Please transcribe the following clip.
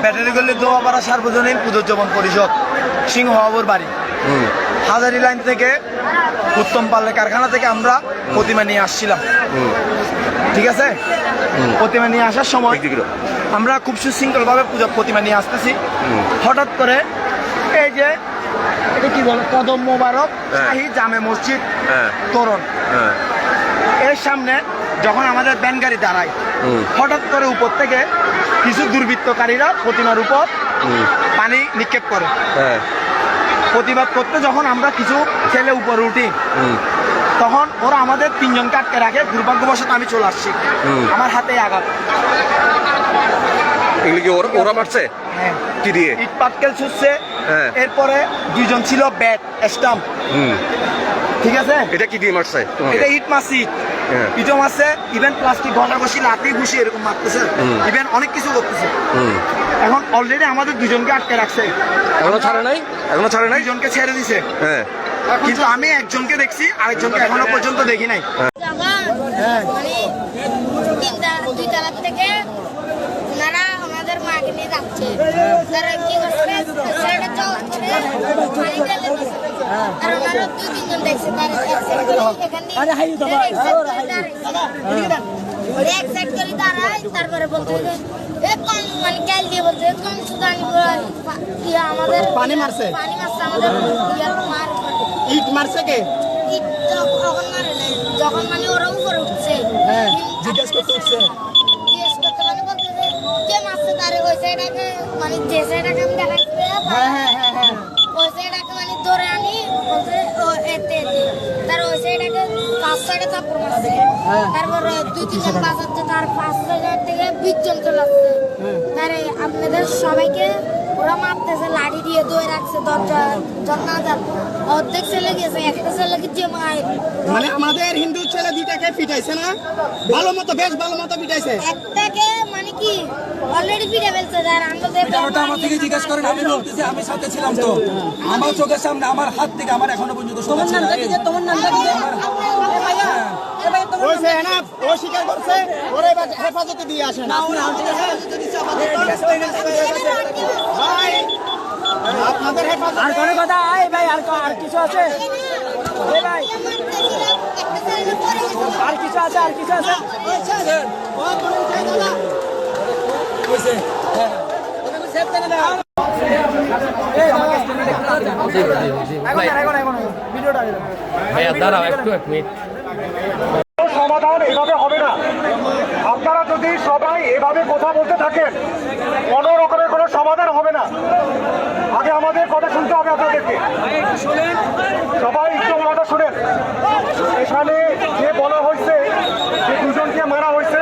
ব্যাটারিগল্লি দোয়াপাড়া সার্বজনীন পুজোজ্জীবন পরিষদ সিংহবাবুর বাড়ি হাজারি লাইন থেকে উত্তম পাল্লে কারখানা থেকে আমরা প্রতিমা নিয়ে আসছিলাম। ঠিক আছে, প্রতিমা নিয়ে আসার সময় আমরা খুব সুশৃঙ্খলভাবে প্রতিমা নিয়ে আসতেছি। হঠাৎ করে এই যে এটা কি বলে কদম মোবারক শাহী জামে মসজিদ তোরণ এর সামনে যখন আমাদের ভ্যান গাড়ি দাঁড়ায়, হঠাৎ করে উপর থেকে কিছু দুর্বৃত্তকারীরা প্রতিমার উপর পানি নিক্ষেপ করে। প্রতিবাদ করতে যখন আমরা কিছু ছেলে উপরে উঠি, তখন ওরা আমাদের তিনজনকে আটকে রাখে। দুর্ভাগ্যবশত আমি চলে আসছি, আমার হাতে আঘাত। ওরা মারছে কি দিয়ে? ইট পাটকেল ছুটছে। এরপরে দুইজন ছিল ব্যাট স্টাম্প। ঠিক আছে, এটা কি দিয়ে মারছে? এটা ইট মারছি, ইটও মারছে, ইভেন প্লাস্টিক ঘষা ঘষি লাঠি ঘুষি এরকম মারতেছে, ইভেন অনেক কিছু করতেছে। এখন অলরেডি আমাদের দুজনকে আটকে রাখছে। এখনো ছাড়ে নাই? দুজনকে ছেড়ে দিছে, কিন্তু আমি একজনকে দেখছি, আরেকজনকে এখনো পর্যন্ত দেখি নাই। দুই তলা থেকে ওনারা আমাদের মাকে নিয়ে যাচ্ছে। তারা কি করছে, আর ওনারা দুই তিনজন দেখছে। এক সাইড করে দাঁড়ায়, তারপরে বলতে মানে গাল দিয়ে বলতে আমাদের পানি মারছে আমাদের ইট মারছে কে? ইট তখন মারে নাই, যখন মানে ওরা উপরে উঠছে জিজ্ঞেস করতে উঠছে। মানে বলতে কে মারছে তারে ওই সাইডটাকে মানে যে সাইডটাকে আমি দেখাচ্ছি ওই সাইডটাকে মানে ধরে আনি বলতে ও এতে তার ওই সাইডটাকে 5-6টা চাপড় মারছে। তারপর 2-3 জন বাঁচাচ্ছে, তার 5-6 থেকে 20 জন চলে আসছে। তারে আপনাদের সবাইকে ওরা মারতেছে, লাঠি দিয়ে ধরে রাখছে দরজা জন্নাজার। অর্ধেক ছেলে গেছে, একটা ছেলেকে যে মায়ের মানে আমাদের হিন্দু ছেলে দুইটাকে পিটাইছে না? ভালো মতো, বেশ ভালো মতো পিটাইছে। একটাকে মানে কি অলরেডি পিটে ফেলছে। আর আমাদের আমার থেকে জিজ্ঞেস করেন, আমি বলতেছি আমি সাথে ছিলাম তো, আমার চোখের সামনে আমার হাত থেকে আমার এখনো পর্যন্ত তোমার নামটা কি? তোমার নামটা কি? ও স্বীকার করছে, ওরে হেফাজতে দিয়ে আসেন। ভাই আপনাদের হেফাজতে আর কোনো কথা? আয় ভাই, আর কিছু আছে? ভাই আর কিছু আছে? আর কিছু আছে? সমাধান এভাবে হবে না। আপনারা যদি সবাই এভাবে কথা বলতে থাকেন, কোনো রকমের কোনো সমাধান হবে না। আগে আমাদের কথা শুনতে হবে আপনাদেরকে। সবাই একটু কথা শুনেন। এখানে যে বলা হয়েছে যে দুজনকে মারা হয়েছে,